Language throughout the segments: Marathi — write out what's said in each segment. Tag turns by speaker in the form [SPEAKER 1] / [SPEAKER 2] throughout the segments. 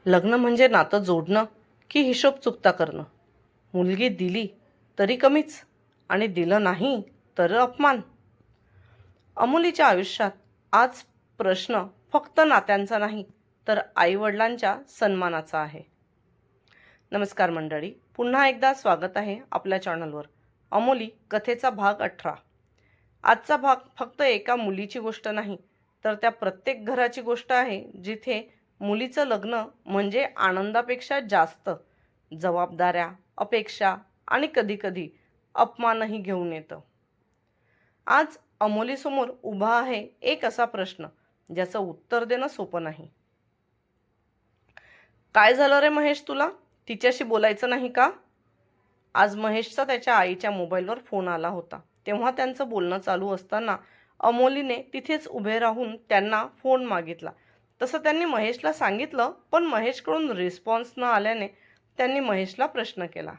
[SPEAKER 1] लग्न म्हणजे नातं जोडणं की हिशोब चुकता करणं. मुलगी दिली तरी कमीच आणि दिलं नाही तर अपमान. अमूलीच्या आयुष्यात आज प्रश्न फक्त नात्यांचा नाही तर आईवडिलांच्या सन्मानाचा आहे. नमस्कार मंडळी, पुन्हा एकदा स्वागत आहे आपल्या चॅनलवर. अमोली कथेचा भाग 18. आजचा भाग फक्त एका मुलीची गोष्ट नाही तर त्या प्रत्येक घराची गोष्ट आहे जिथे मुलीचं लग्न म्हणजे आनंदापेक्षा जास्त जबाबदाऱ्या, अपेक्षा आणि कधीकधी अपमानही घेऊन येतं. आज अमोलीसमोर उभा आहे एक असा प्रश्न ज्याचं उत्तर देणं सोपं नाही. काय झालं रे महेश, तुला तिच्याशी बोलायचं नाही का? आज महेशचा त्याच्या आईच्या मोबाईलवर फोन आला होता. तेव्हा त्यांचं बोलणं चालू असताना अमोलीने तिथेच उभे राहून त्यांना फोन मागितला. तसं त्यांनी महेशला सांगितलं, पण महेशकडून रिस्पॉन्स न आल्याने त्यांनी महेशला प्रश्न केला.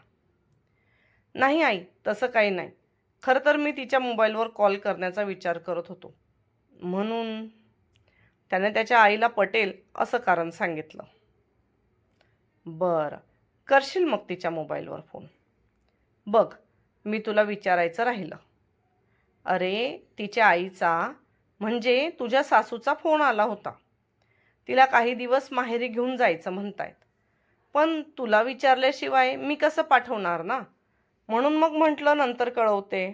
[SPEAKER 1] नाही आई, तसं काही नाही. खरं तर मी तिच्या मोबाईलवर कॉल करण्याचा विचार करत होतो, म्हणून त्याने त्याच्या आईला पटेल असं कारण सांगितलं. बरं, करशील मग तिच्या मोबाईलवर फोन? बघ, मी तुला विचारायचं राहिलं. अरे, तिच्या आईचा म्हणजे तुझ्या सासूचा फोन आला होता. तिला काही दिवस माहेरी घेऊन जायचं म्हणतायत, पण तुला विचारल्याशिवाय मी कसं पाठवणार ना, म्हणून मग म्हटलं नंतर कळवते.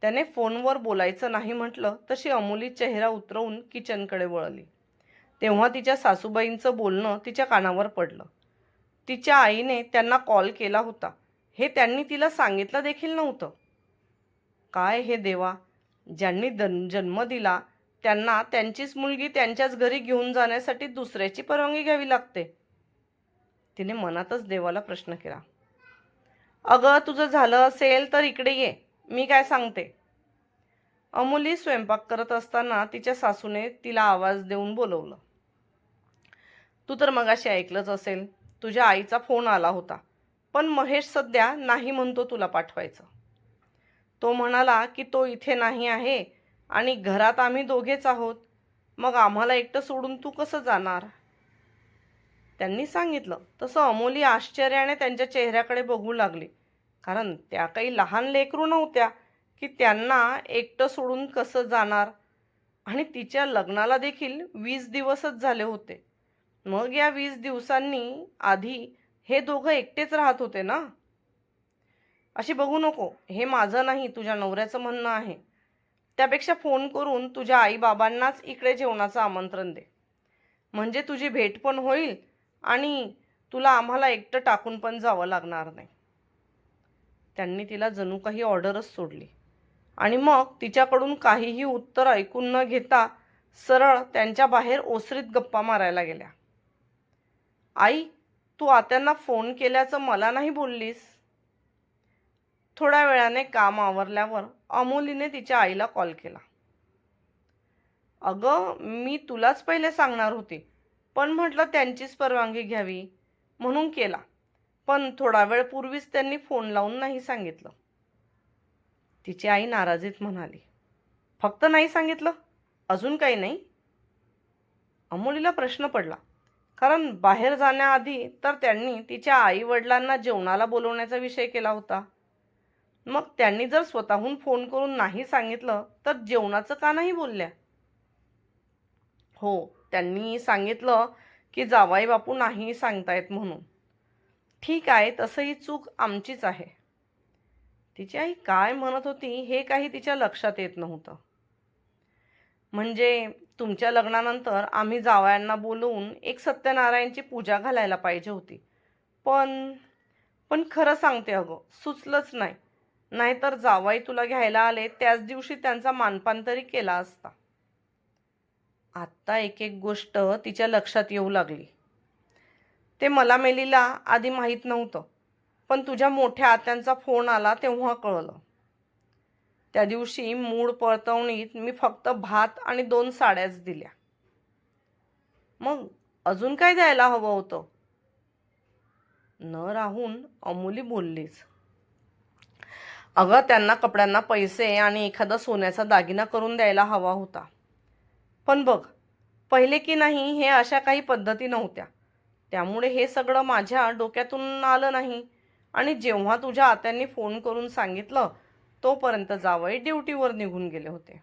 [SPEAKER 1] त्याने फोनवर बोलायचं नाही म्हटलं तशी अमोली चेहरा उतरवून किचनकडे वळली. तेव्हा तिच्या सासूबाईंचं बोलणं तिच्या कानावर पडलं. तिच्या आईने त्यांना कॉल केला होता हे त्यांनी तिला सांगितलं देखील नव्हतं. काय हे देवा, ज्यांनी जन्म दिला त्यांना त्यांचीच मुलगी त्यांच्याच घरी घेऊन जाण्यासाठी दुसऱ्याची परवानगी घ्यावी लागते. तिने मनातच देवाला प्रश्न केला. अगं, तुझं झालं असेल तर इकडे ये, मी काय सांगते. अमोली स्वयंपाक करत असताना तिच्या सासूने तिला आवाज देऊन बोलवलं. तू तर मगाशी ऐकलंच असेल, तुझ्या आईचा फोन आला होता, पण महेश सध्या नाही म्हणतो तुला पाठवायचं. तो म्हणाला की तो इथे नाही आहे आणि घरात आम्ही दोघेच आहोत, मग आम्हाला एकटं सोडून तू कसं जाणार? त्यांनी सांगितलं. तसं अमोली आश्चर्याने त्यांच्या चेहऱ्याकडे बघू लागली, कारण त्या काही लहान लेकरू नव्हत्या की त्यांना एकटं सोडून कसं जाणार. आणि तिच्या लग्नाला देखील 20 दिवसच झाले होते. मग या 20 दिवसांनी आधी हे दोघं एकटेच राहत होते ना. अशी बघू नको, हे माझं नाही तुझ्या नवऱ्याचं म्हणणं आहे. त्यापेक्षा फोन करून तुझ्या आईबाबांनाच इकडे जेवणाचं आमंत्रण दे, म्हणजे तुझी भेट पण होईल आणि तुला आम्हाला एकटं टाकून पण जावं लागणार नाही. त्यांनी तिला जणू काही ऑर्डरच सोडली आणि मग तिच्याकडून काहीही उत्तर ऐकून न घेता सरळ त्यांच्या बाहेर ओसरीत गप्पा मारायला गेल्या. आई, तू आत्यांना फोन केल्याचं मला नाही बोललीस. थोड्या वेळाने काम आवरल्यावर अमोलीने तिच्या आईला कॉल केला. अगं, मी तुलाच पहिले सांगणार होते, पण म्हटलं त्यांचीच परवानगी घ्यावी म्हणून केला, पण थोडा वेळ पूर्वीच त्यांनी फोन लावून नाही सांगितलं. तिची आई नाराजीत म्हणाली. फक्त नाही सांगितलं, अजून काही नाही? अमोलीला प्रश्न पडला, कारण बाहेर जाण्याआधी तर त्यांनी तिच्या आईवडिलांना जेवणाला बोलवण्याचा विषय केला होता. मग त्यांनी जर स्वतःहून फोन करून नाही सांगितलं तर जेवणाचं का नाही बोलल्या? हो, त्यांनी सांगितलं की जावाई बापू नाही सांगतायत म्हणून. ठीक आहे, तसंही चूक आमचीच आहे. तिची आई काय म्हणत होती हे काही तिच्या लक्षात येत नव्हतं. म्हणजे तुमच्या लग्नानंतर आम्ही जावयांना बोलवून एक सत्यनारायणची पूजा घालायला पाहिजे होती, पण पण खरं सांगते अगं, सुचलंच नाही. नाहीतर जावई तुला घ्यायला आले त्याच दिवशी त्यांचा मानपान तरी केला असता. आत्ता एक एक गोष्ट तिच्या लक्षात येऊ लागली. ते मला मेलीला आधी माहीत नव्हतं, पण तुझ्या मोठ्या आत्यांचा फोन आला तेव्हा कळलं. त्या दिवशी मूड पळतवणीत मी फक्त भात आणि 2 साड्याच दिल्या. मग अजून काय द्यायला हवं होतं? न राहून अमोली बोललीच. अगं, त्यांना कपड्यांना पैसे आणि एखादा सोन्याचा दागिना करून द्यायला हवा होता. पण बघ, पहिले की नाही हे अशा काही पद्धती नव्हत्या. त्यामुळे हे सगळं माझ्या डोक्यातून आलं नाही. आणि जेव्हा तुझ्या आत्यांनी फोन करून सांगितलं तोपर्यंत जावई ड्युटीवर निघून गेले होते.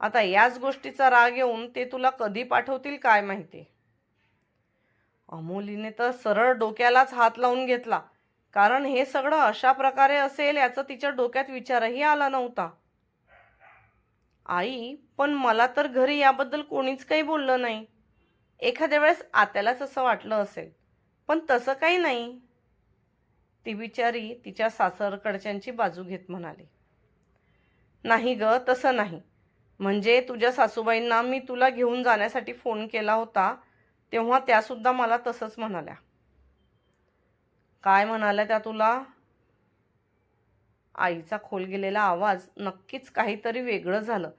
[SPEAKER 1] आता याच गोष्टीचा राग येऊन ते तुला कधी पाठवतील काय माहिती. अमोलीने तर सरळ डोक्यालाच हात लावून घेतला, कारण हे सगळं अशा प्रकारे असेल याचा तिच्या डोक्यात विचारही आला नव्हता. आई, पण मला तर घरी याबद्दल कोणीच काही बोललं नाही. एखाद्या वेळेस आत्यालाच असं वाटलं असेल, पण तसं काही नाही. ती बिचारी तिच्या सासरकडच्यांची बाजू घेत म्हणाली. नाही ग, तसं नाही. म्हणजे तुझ्या सासूबाईंना मी तुला घेऊन जाण्यासाठी फोन केला होता तेव्हा त्यासुद्धा मला तसंच म्हणाल्या. काय म्हणाल्या त्या तुला? आईचा खोल गेलेला आवाज नक्कीच काहीतरी वेगळं झालं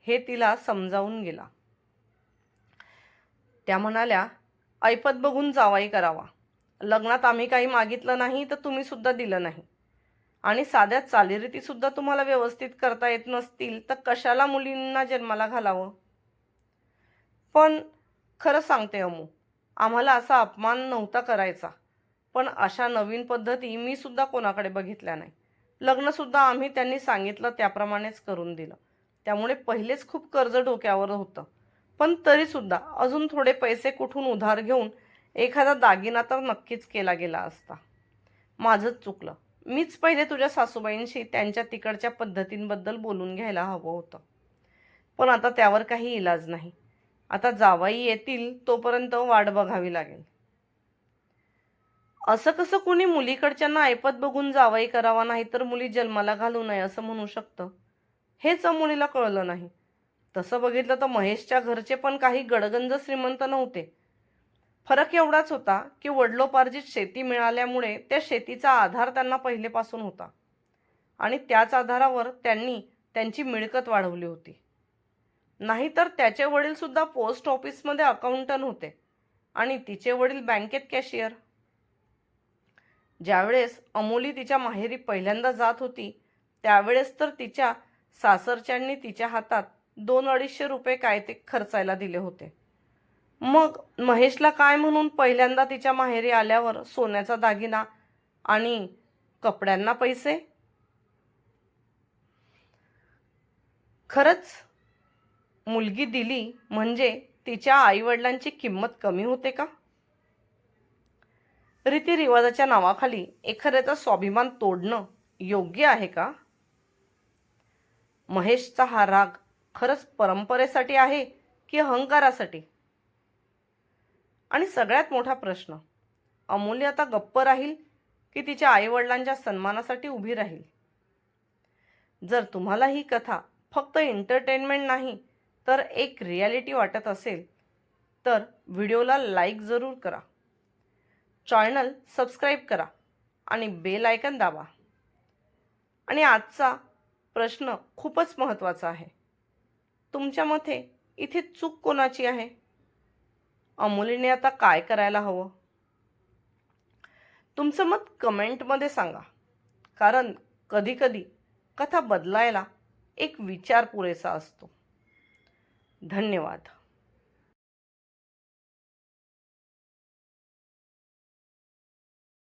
[SPEAKER 1] हे तिला समजावून गेला. त्या म्हणाल्या, ऐपत बघून जावाई करावा. लग्नात आम्ही काही मागितलं नाही तर तुम्ही सुद्धा दिलं नाही. आणि साध्या चालीरीतीसुद्धा तुम्हाला व्यवस्थित करता येत नसतील तर कशाला मुलींना जन्माला घालावं. पण खरं सांगते अमू, आम्हाला असा अपमान नव्हता करायचा. पण अशा नवीन पद्धती मी सुद्धा कोणाकडे बघितल्या नाही. लग्नसुद्धा आम्ही त्यांनी सांगितलं त्याप्रमाणेच करून दिलं. त्यामुळे पहिलेच खूप कर्ज डोक्यावर होतं. पण तरीसुद्धा अजून थोडे पैसे कुठून उधार घेऊन एखादा दागिना तर नक्कीच केला गेला असता. माझंच चुकलं. मीच पहिले तुझ्या सासूबाईंशी त्यांच्या तिकडच्या पद्धतींबद्दल बोलून घ्यायला हवं होतं. पण आता त्यावर काही इलाज नाही. आता जावई येतील तोपर्यंत वाट बघावी लागेल. असं कसं कोणी मुलीकडच्यांना ऐपत बघून जावई करावा नाही तर मुली जन्माला घालू नये असं म्हणू शकतं? हेच मुलीला कळलं नाही. तसं बघितलं तर महेशच्या घरचे पण काही गडगंज श्रीमंत नव्हते. फरक एवढाच होता की वडिलोपार्जित शेती मिळाल्यामुळे त्या शेतीचा आधार त्यांना पहिलेपासून होता आणि त्याच आधारावर त्यांनी त्यांची मिळकत वाढवली होती. नाहीतर त्याचे वडील सुद्धा पोस्ट ऑफिसमध्ये अकाउंटंट होते आणि तिचे वडील बँकेत कॅशियर. ज्यावेळेस अमोली तिच्या माहेरी पहिल्यांदा जात होती त्यावेळेस तर तिच्या सासरच्यांनी तिच्या हातात 200-250 रुपये काय ते खर्चायला दिले होते. मग महेशला काय म्हणून पहिल्यांदा तिच्या माहेरी आल्यावर सोन्याचा दागिना आणि कपड्यांना पैसे? खरंच मुलगी दिली म्हणजे तिच्या आईवडिलांची किंमत कमी होते का? रीतिरिवाजाच्या नावाखाली एखाद्याचा स्वाभिमान तोडणं योग्य आहे का? महेशचा हा राग खरंच परंपरेसाठी आहे की अहंकारासाठी? आणि सगळ्यात मोठा प्रश्न, अमूल्य आता गप्प राहील की तिच्या आईवडिलांच्या सन्मानासाठी उभी राहील? जर तुम्हाला ही कथा फक्त एंटरटेनमेंट नाही तर एक रियालिटी वाटत असेल तर व्हिडिओला लाईक जरूर करा, चॅनल सबस्क्राईब करा आणि बेल आयकन दाबा. आणि आजचा प्रश्न खूपच महत्त्वाचा आहे. तुमच्या मते इथे चूक कोणाची आहे? अमोलीने आता काय करायला हवं? तुमचं मत कमेंटमध्ये सांगा, कारण कधीकधी कथा बदलायला एक विचार पुरेसा असतो. धन्यवाद.